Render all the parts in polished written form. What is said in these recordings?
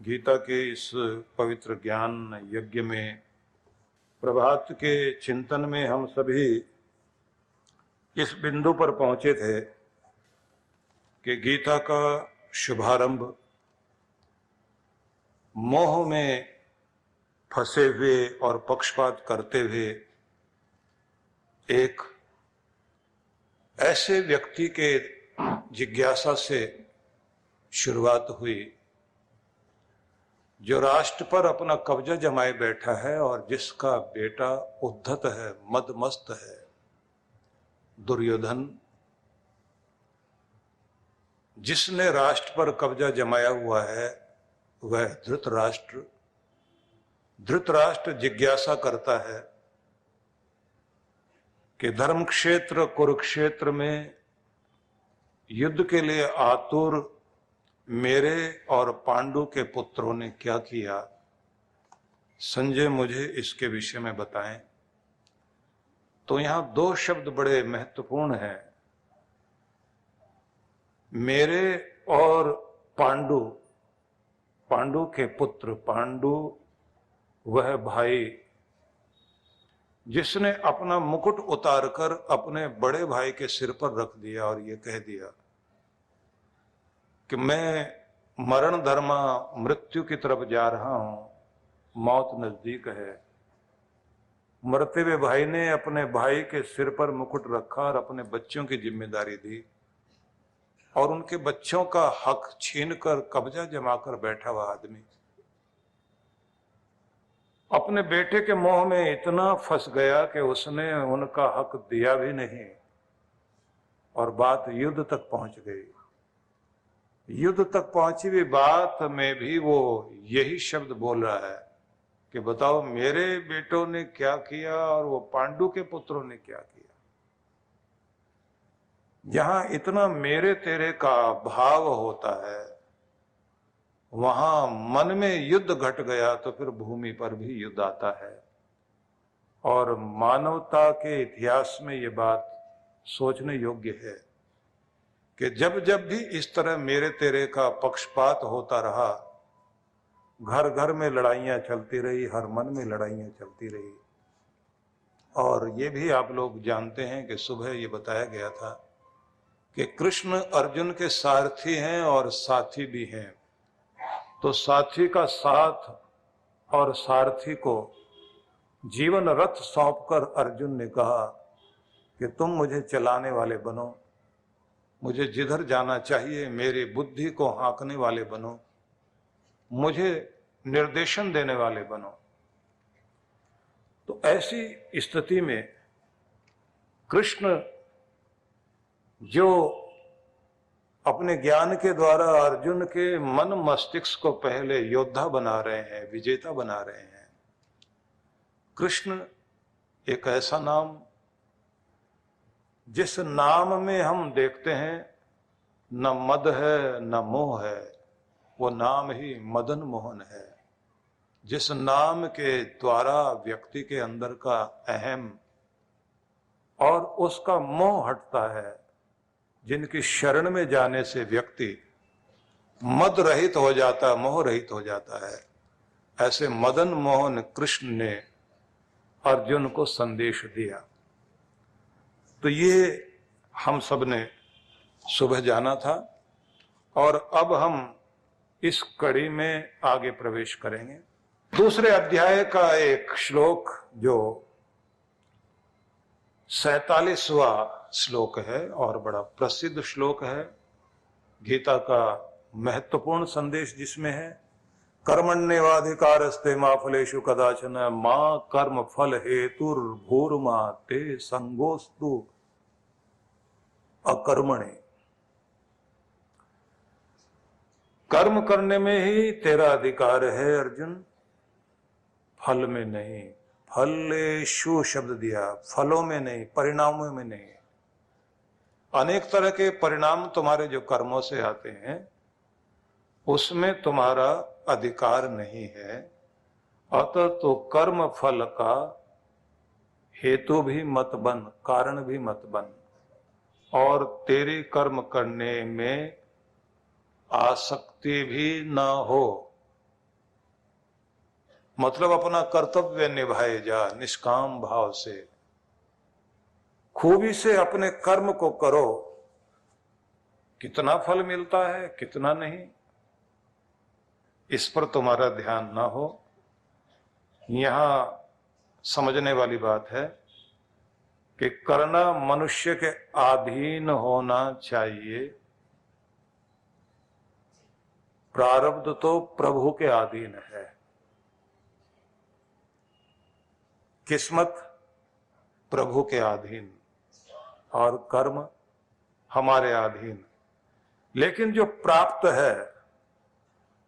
गीता के इस पवित्र ज्ञान यज्ञ में प्रभात के चिंतन में हम सभी इस बिंदु पर पहुंचे थे कि गीता का शुभारंभ मोह में फंसे हुए और पक्षपात करते हुए एक ऐसे व्यक्ति के जिज्ञासा से शुरुआत हुई जो राष्ट्र पर अपना कब्जा जमाए बैठा है और जिसका बेटा उद्धत है, मदमस्त है, दुर्योधन, जिसने राष्ट्र पर कब्जा जमाया हुआ है वह धृतराष्ट्र। धृतराष्ट्र जिज्ञासा करता है कि धर्म क्षेत्र कुरुक्षेत्र में युद्ध के लिए आतुर मेरे और पांडु के पुत्रों ने क्या किया। संजय मुझे इसके विषय में बताएं। तो यहां दो शब्द बड़े महत्वपूर्ण हैं, मेरे और पांडु। पांडु के पुत्र, पांडु वह भाई जिसने अपना मुकुट उतारकर अपने बड़े भाई के सिर पर रख दिया और ये कह दिया कि मैं मरण धर्मा मृत्यु की तरफ जा रहा हूं, मौत नजदीक है। मरते हुए भाई ने अपने भाई के सिर पर मुकुट रखा और अपने बच्चों की जिम्मेदारी दी और उनके बच्चों का हक छीनकर कब्जा जमाकर बैठा हुआ आदमी अपने बेटे के मोह में इतना फंस गया कि उसने उनका हक दिया भी नहीं और बात युद्ध तक पहुंच गई। युद्ध तक पहुंची हुई बात में भी वो यही शब्द बोल रहा है कि बताओ मेरे बेटों ने क्या किया और वो पांडु के पुत्रों ने क्या किया। जहां इतना मेरे तेरे का भाव होता है वहां मन में युद्ध घट गया तो फिर भूमि पर भी युद्ध आता है। और मानवता के इतिहास में ये बात सोचने योग्य है कि जब जब भी इस तरह मेरे तेरे का पक्षपात होता रहा, घर घर में लड़ाइयां चलती रही, हर मन में लड़ाइयां चलती रही। और ये भी आप लोग जानते हैं कि सुबह ये बताया गया था कि कृष्ण अर्जुन के सारथी हैं और साथी भी हैं। तो साथी का साथ और सारथी को जीवन रथ सौंपकर अर्जुन ने कहा कि तुम मुझे चलाने वाले बनो, मुझे जिधर जाना चाहिए मेरी बुद्धि को हाँकने वाले बनो, मुझे निर्देशन देने वाले बनो। तो ऐसी स्थिति में कृष्ण जो अपने ज्ञान के द्वारा अर्जुन के मन मस्तिष्क को पहले योद्धा बना रहे हैं, विजेता बना रहे हैं। कृष्ण एक ऐसा नाम जिस नाम में हम देखते हैं न मद है न मोह है, वो नाम ही मदन मोहन है। जिस नाम के द्वारा व्यक्ति के अंदर का अहम और उसका मोह हटता है, जिनकी शरण में जाने से व्यक्ति मद रहित हो जाता, मोह रहित हो जाता है, ऐसे मदन मोहन कृष्ण ने अर्जुन को संदेश दिया। तो ये हम सब ने सुबह जाना था और अब हम इस कड़ी में आगे प्रवेश करेंगे। दूसरे अध्याय का एक श्लोक जो 47वां श्लोक है और बड़ा प्रसिद्ध श्लोक है, गीता का महत्वपूर्ण संदेश जिसमें है, कर्मण्येवाधिकारस्ते मा फलेषु कदाचन मा कर्म फल हेतुर्भूर्मा ते संगोस्तु अकर्मणे। कर्म करने में ही तेरा अधिकार है अर्जुन, फल में नहीं। फलेषु शब्द दिया, फलों में नहीं, परिणामों में नहीं। अनेक तरह के परिणाम तुम्हारे जो कर्मों से आते हैं उसमें तुम्हारा अधिकार नहीं है। अतः तो कर्म फल का हेतु भी मत बन, कारण भी मत बन, और तेरे कर्म करने में आसक्ति भी ना हो। मतलब अपना कर्तव्य निभाए जा निष्काम भाव से, खूबी से अपने कर्म को करो। कितना फल मिलता है कितना नहीं, इस पर तुम्हारा ध्यान ना हो। यहां समझने वाली बात है कि करना मनुष्य के अधीन होना चाहिए, प्रारब्ध तो प्रभु के अधीन है, किस्मत प्रभु के अधीन और कर्म हमारे अधीन। लेकिन जो प्राप्त है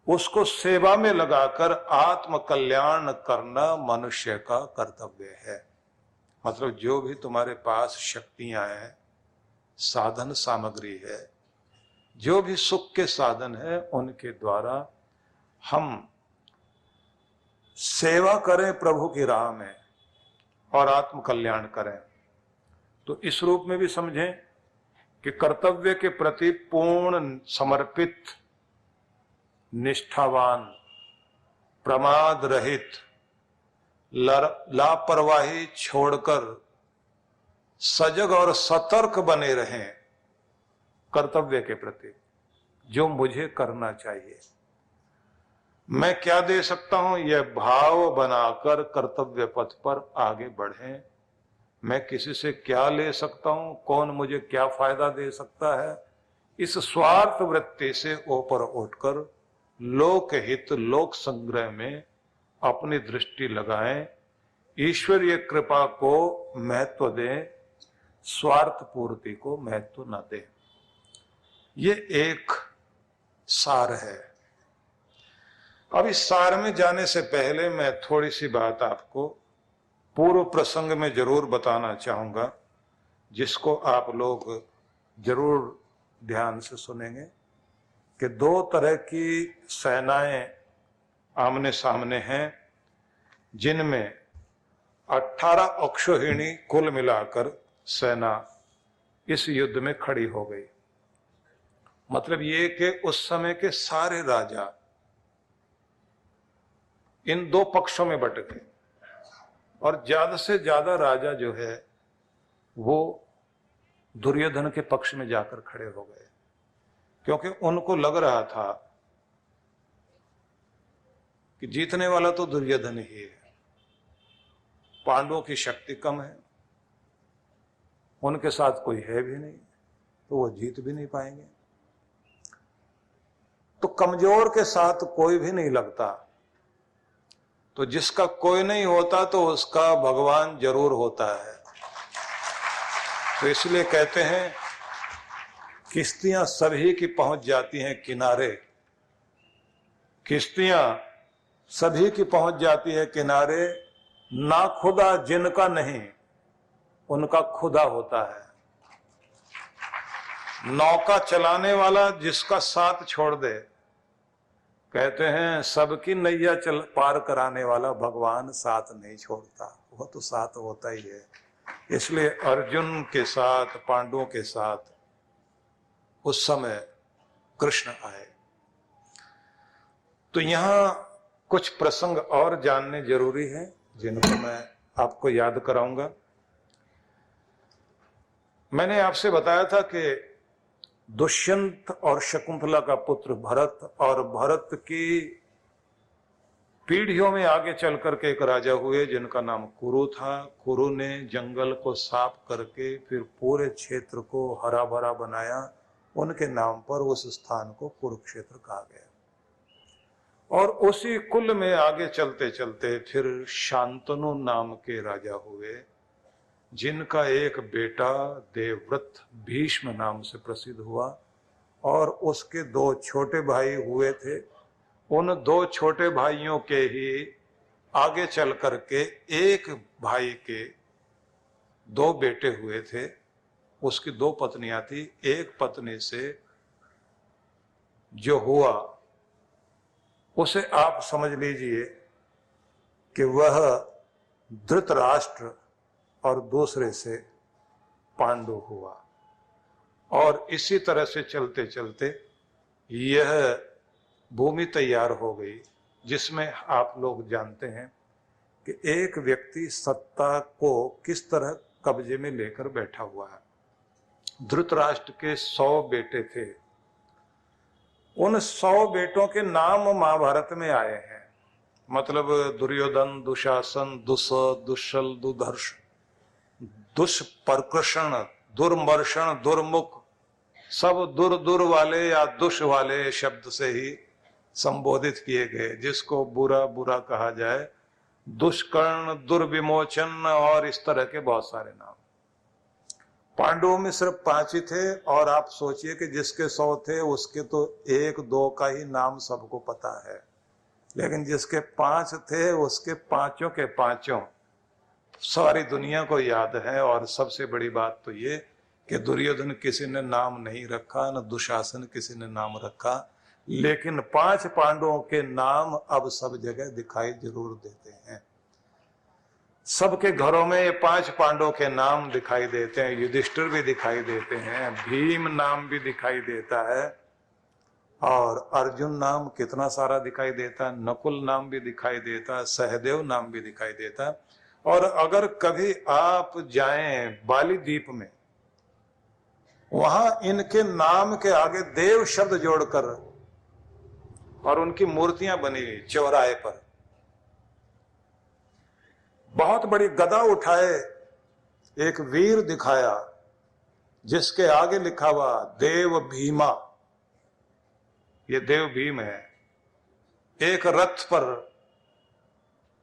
उसको सेवा में लगाकर आत्म कल्याण करना मनुष्य का कर्तव्य है। मतलब जो भी तुम्हारे पास शक्तियां हैं, साधन सामग्री है, जो भी सुख के साधन है, उनके द्वारा हम सेवा करें प्रभु की राह में और आत्म कल्याण करें। तो इस रूप में भी समझें कि कर्तव्य के प्रति पूर्ण समर्पित, निष्ठावान, प्रमाद रहित, लापरवाही छोड़कर सजग और सतर्क बने रहें कर्तव्य के प्रति। जो मुझे करना चाहिए, मैं क्या दे सकता हूं, यह भाव बनाकर कर्तव्य पथ पर आगे बढ़ें। मैं किसी से क्या ले सकता हूं, कौन मुझे क्या फायदा दे सकता है, इस स्वार्थ वृत्ति से ऊपर उठकर लोक हित, लोक संग्रह में अपनी दृष्टि लगाएं, ईश्वरीय कृपा को महत्व दें, स्वार्थ पूर्ति को महत्व न दें। ये एक सार है। अब इस सार में जाने से पहले मैं थोड़ी सी बात आपको पूर्व प्रसंग में जरूर बताना चाहूंगा, जिसको आप लोग जरूर ध्यान से सुनेंगे कि दो तरह की सेनाएं आमने सामने हैं, जिनमें 18 अक्षौहिणी कुल मिलाकर सेना इस युद्ध में खड़ी हो गई। मतलब ये कि उस समय के सारे राजा इन दो पक्षों में बट गए और ज्यादा से ज्यादा राजा जो है वो दुर्योधन के पक्ष में जाकर खड़े हो गए, क्योंकि उनको लग रहा था कि जीतने वाला तो दुर्योधन ही है, पांडवों की शक्ति कम है, उनके साथ कोई है भी नहीं, तो वो जीत भी नहीं पाएंगे। तो कमजोर के साथ कोई भी नहीं लगता, तो जिसका कोई नहीं होता तो उसका भगवान जरूर होता है। तो इसलिए कहते हैं किश्तियां सभी की पहुंच जाती हैं किनारे, किश्तियां सभी की पहुंच जाती है किनारे, ना खुदा जिनका नहीं उनका खुदा होता है। नौका चलाने वाला जिसका साथ छोड़ दे, कहते हैं सबकी नैया चल पार कराने वाला भगवान साथ नहीं छोड़ता, वो तो साथ होता ही है। इसलिए अर्जुन के साथ, पांडवों के साथ उस समय कृष्ण आए। तो यहां कुछ प्रसंग और जानने जरूरी है, जिनको मैं आपको याद कराऊंगा। मैंने आपसे बताया था कि दुष्यंत और शकुंतला का पुत्र भरत, और भरत की पीढ़ियों में आगे चल करके एक राजा हुए जिनका नाम कुरु था। कुरु ने जंगल को साफ करके फिर पूरे क्षेत्र को हरा भरा बनाया, उनके नाम पर उस स्थान को कुरुक्षेत्र कहा गया। और उसी कुल में आगे चलते चलते फिर शांतनु नाम के राजा हुए, जिनका एक बेटा देवव्रत भीष्म नाम से प्रसिद्ध हुआ, और उसके दो छोटे भाई हुए थे। उन दो छोटे भाइयों के ही आगे चल करके एक भाई के दो बेटे हुए थे, उसकी दो पत्नियां थी। एक पत्नी से जो हुआ उसे आप समझ लीजिए कि वह धृतराष्ट्र, और दूसरे से पांडु हुआ। और इसी तरह से चलते चलते यह भूमि तैयार हो गई जिसमें आप लोग जानते हैं कि एक व्यक्ति सत्ता को किस तरह कब्जे में लेकर बैठा हुआ है। धृतराष्ट्र के 100 बेटे थे। उन 100 बेटों के नाम महाभारत में आए हैं। मतलब दुर्योधन, दुशासन, दुश्शल, दुधर्ष, दुष्प्रकृषण, दुर्मर्षण, दुर्मुख, सब दुर वाले या दुष वाले शब्द से ही संबोधित किए गए। जिसको बुरा बुरा कहा जाए, दुष्कर्ण, दुर्विमोचन और इस तरह के बहुत सारे नाम। पांडवों में सिर्फ 5 ही थे, और आप सोचिए कि जिसके 100 थे उसके तो 1-2 का ही नाम सबको पता है, लेकिन जिसके 5 थे उसके पांचों के पांचों सारी दुनिया को याद है। और सबसे बड़ी बात तो ये कि दुर्योधन किसी ने नाम नहीं रखा, न दुशासन किसी ने नाम रखा, लेकिन 5 पांडवों के नाम अब सब जगह दिखाई जरूर देते हैं। सबके घरों में ये 5 पांडवों के नाम दिखाई देते हैं। युधिष्ठिर भी दिखाई देते हैं, भीम नाम भी दिखाई देता है, और अर्जुन नाम कितना सारा दिखाई देता है, नकुल नाम भी दिखाई देता है, सहदेव नाम भी दिखाई देता है। और अगर कभी आप जाएं बाली द्वीप में, वहां इनके नाम के आगे देव शब्द जोड़कर और उनकी मूर्तियां बनी हुई चौराहे पर। बहुत बड़ी गदा उठाए एक वीर दिखाया, जिसके आगे लिखा हुआ देव भीमा। ये देव भीम है। एक रथ पर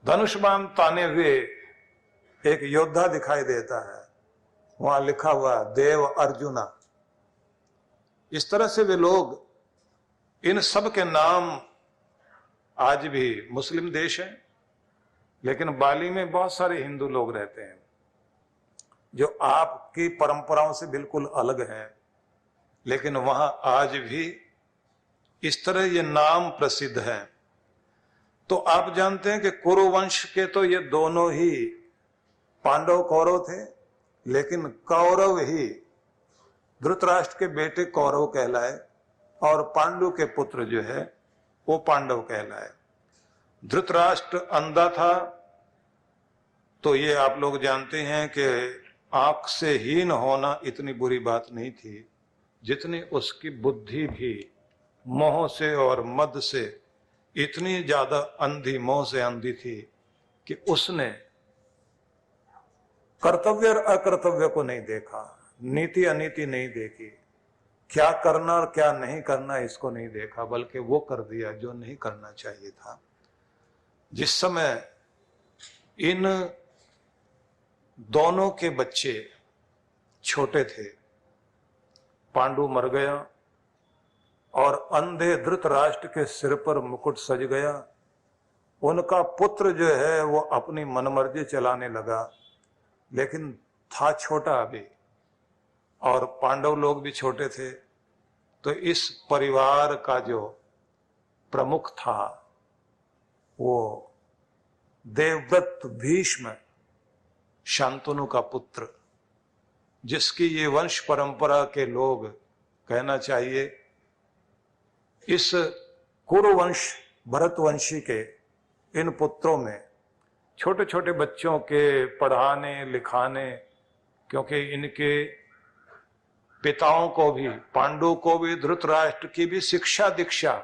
धनुष बाण ताने हुए एक योद्धा दिखाई देता है, वहां लिखा हुआ देव अर्जुना। इस तरह से वे लोग, इन सब के नाम आज भी, मुस्लिम देश है लेकिन बाली में बहुत सारे हिंदू लोग रहते हैं जो आपकी परंपराओं से बिल्कुल अलग हैं, लेकिन वहां आज भी इस तरह ये नाम प्रसिद्ध है। तो आप जानते हैं कि कुरुवंश के तो ये दोनों ही पांडव कौरव थे, लेकिन कौरव ही धृतराष्ट्र के बेटे कौरव कहलाए और पांडु के पुत्र जो है वो पांडव कहलाए। धृतराष्ट्र अंधा था, तो ये आप लोग जानते हैं कि आंख से हीन होना इतनी बुरी बात नहीं थी, जितनी उसकी बुद्धि भी मोह से और मद से इतनी ज्यादा अंधी, मोह से अंधी थी कि उसने कर्तव्य और अकर्तव्य को नहीं देखा, नीति अनीति नहीं देखी, क्या करना और क्या नहीं करना इसको नहीं देखा, बल्कि वो कर दिया जो नहीं करना चाहिए था। जिस समय इन दोनों के बच्चे छोटे थे, पांडु मर गया और अंधे धृतराष्ट्र के सिर पर मुकुट सज गया। उनका पुत्र जो है वो अपनी मनमर्जी चलाने लगा, लेकिन था छोटा अभी और पांडव लोग भी छोटे थे। तो इस परिवार का जो प्रमुख था वो देवव्रत भीष्म, शांतनु का पुत्र, जिसकी ये वंश परंपरा के लोग, कहना चाहिए इस कुरुवंश भरतवंशी के इन पुत्रों में छोटे छोटे बच्चों के पढ़ाने लिखाने, क्योंकि इनके पिताओं को भी, पांडु को भी, धृतराष्ट्र की भी शिक्षा दीक्षा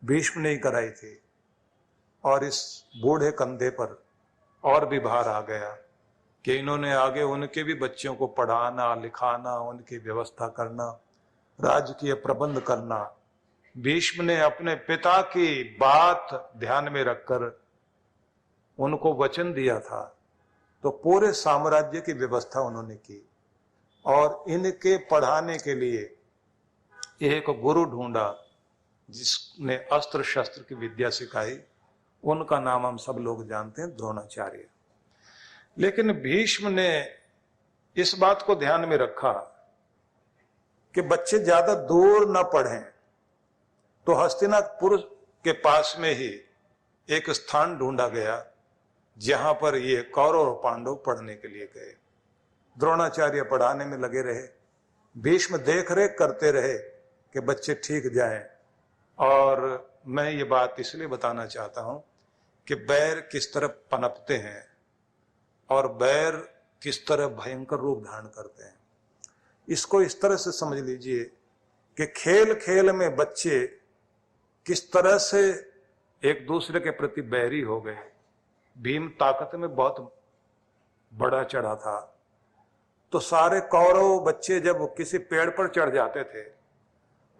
भीष्म ने ही कराई थी, और इस बूढ़े कंधे पर और भी भार आ गया कि इन्होंने आगे उनके भी बच्चों को पढ़ाना लिखाना, उनकी व्यवस्था करना, राजकीय प्रबंध करना। भीष्म ने अपने पिता की बात ध्यान में रखकर उनको वचन दिया था, तो पूरे साम्राज्य की व्यवस्था उन्होंने की और इनके पढ़ाने के लिए एक गुरु ढूंढा जिसने अस्त्र शस्त्र की विद्या सिखाई। उनका नाम हम सब लोग जानते हैं, द्रोणाचार्य। लेकिन भीष्म ने इस बात को ध्यान में रखा कि बच्चे ज्यादा दूर न पढ़ें, तो हस्तिनापुर के पास में ही एक स्थान ढूंढा गया जहां पर ये कौरव और पांडव पढ़ने के लिए गए। द्रोणाचार्य पढ़ाने में लगे रहे, भीष्म देख रेख करते रहे कि बच्चे ठीक जाएं, और मैं ये बात इसलिए बताना चाहता हूं कि बैर किस तरह पनपते हैं और बैर किस तरह भयंकर रूप धारण करते हैं। इसको इस तरह से समझ लीजिए कि खेल खेल में बच्चे किस तरह से एक दूसरे के प्रति बैरी हो गए। भीम ताकत में बहुत बड़ा चढ़ा था, तो सारे कौरव बच्चे जब किसी पेड़ पर चढ़ जाते थे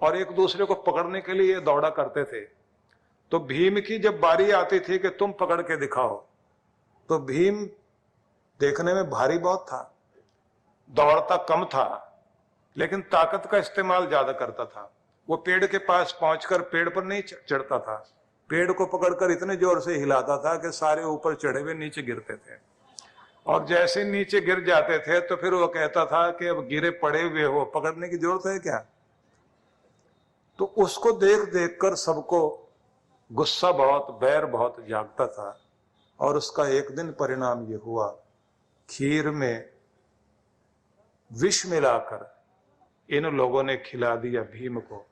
और एक दूसरे को पकड़ने के लिए दौड़ा करते थे, तो भीम की जब बारी आती थी कि तुम पकड़ के दिखाओ, तो भीम देखने में भारी बहुत था, दौड़ता कम था, लेकिन ताकत का इस्तेमाल ज्यादा करता था। वो पेड़ के पास पहुंचकर पेड़ पर नहीं चढ़ता था, पेड़ को पकड़कर इतने जोर से हिलाता था कि सारे ऊपर चढ़े हुए नीचे गिरते थे, और जैसे नीचे गिर जाते थे तो फिर वो कहता था कि अब गिरे पड़े हुए हो, पकड़ने की जरूरत है क्या। तो उसको देख देख कर सबको गुस्सा बहुत, बैर बहुत जागता था, और उसका एक दिन परिणाम ये हुआ, खीर में विष मिलाकर इन लोगों ने खिला दिया भीम को,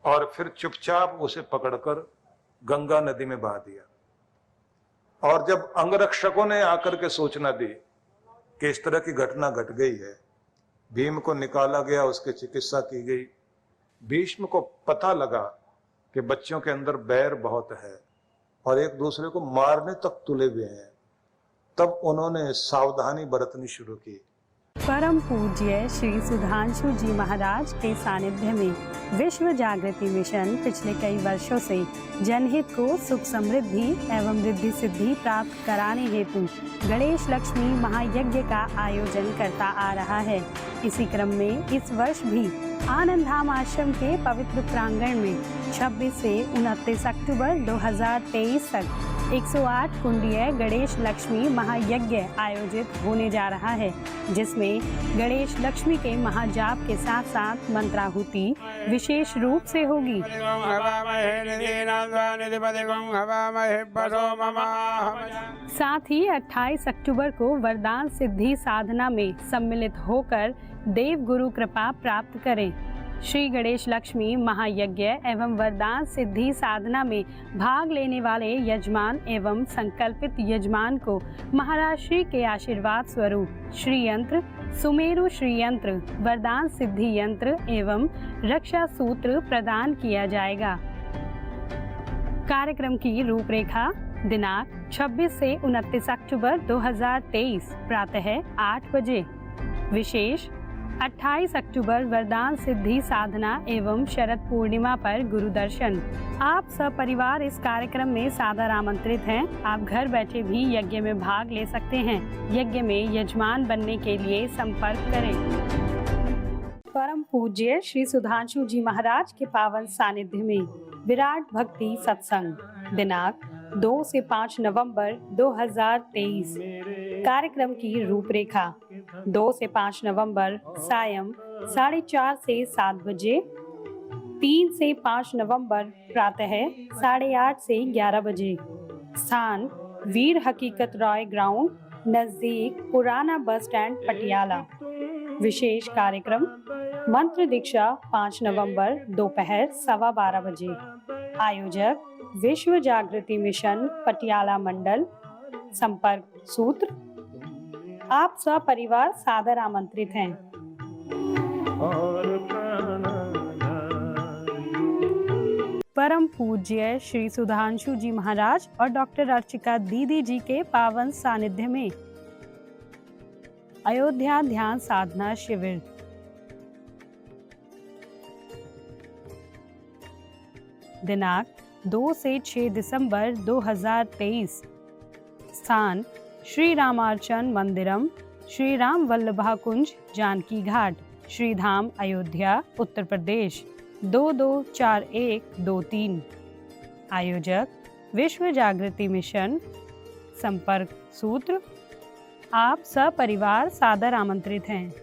और फिर चुपचाप उसे पकड़कर गंगा नदी में बहा दिया। और जब अंगरक्षकों ने आकर के सूचना दी कि इस तरह की घटना घट गई है, भीम को निकाला गया, उसकी चिकित्सा की गई। भीष्म को पता लगा कि बच्चों के अंदर बैर बहुत है और एक दूसरे को मारने तक तुले हुए हैं, तब उन्होंने सावधानी बरतनी शुरू की। परम पूज्य श्री सुधांशु जी महाराज के सानिध्य में विश्व जागृति मिशन पिछले कई वर्षों से जनहित को सुख समृद्धि एवं रिद्धि सिद्धि प्राप्त कराने हेतु गणेश लक्ष्मी महायज्ञ का आयोजन करता आ रहा है। इसी क्रम में इस वर्ष भी आनंद धाम आश्रम के पवित्र प्रांगण में 26 से 29 अक्टूबर 2023 तक 108 कुंडीय गणेश लक्ष्मी महायज्ञ आयोजित होने जा रहा है, जिसमें गणेश लक्ष्मी के महाजाप के साथ साथ मंत्राहुति विशेष रूप से होगी। साथ ही 28 अक्टूबर को वरदान सिद्धि साधना में सम्मिलित होकर देव गुरु कृपा प्राप्त करें। श्री गणेश लक्ष्मी महायज्ञ एवं वरदान सिद्धि साधना में भाग लेने वाले यजमान एवं संकल्पित यजमान को महाराज श्री के आशीर्वाद स्वरूप श्री यंत्र, सुमेरु श्री यंत्र, वरदान सिद्धि यंत्र एवं रक्षा सूत्र प्रदान किया जाएगा। कार्यक्रम की रूपरेखा दिनांक 26 से 29 अक्टूबर 2023 प्रातः 8 बजे। विशेष 28 अक्टूबर वरदान सिद्धि साधना एवं शरद पूर्णिमा पर गुरु दर्शन। आप सब परिवार इस कार्यक्रम में सादर आमंत्रित हैं। आप घर बैठे भी यज्ञ में भाग ले सकते हैं। यज्ञ में यजमान बनने के लिए संपर्क करें। परम पूज्य श्री सुधांशु जी महाराज के पावन सानिध्य में विराट भक्ति सत्संग दिनांक 2 से 5 नवंबर 2023। कार्यक्रम की रूपरेखा 2 से 5 नवंबर सायं 4:30 से 7 बजे, 3 से 5 नवंबर प्रातः 8:30 से 11 बजे। स्थान वीर हकीकत रॉय ग्राउंड नजदीक पुराना बस स्टैंड पटियाला। विशेष कार्यक्रम मंत्र दीक्षा 5 नवंबर दोपहर 12:15 बजे। आयोजक विश्व जागृति मिशन पटियाला मंडल। संपर्क सूत्र। आप सब परिवार सादर आमंत्रित हैं। परम पूज्य श्री सुधांशु जी महाराज और डॉक्टर अर्चिका दीदी जी के पावन सानिध्य में अयोध्या ध्यान साधना शिविर दिनांक 2 से 6 दिसंबर 2023। स्थान श्री रामार्चन मंदिरम, श्री राम वल्लभा कुंज, जानकी घाट, श्री धाम अयोध्या, उत्तर प्रदेश 224123। आयोजक विश्व जागृति मिशन। संपर्क सूत्र। आप सब परिवार सादर आमंत्रित हैं।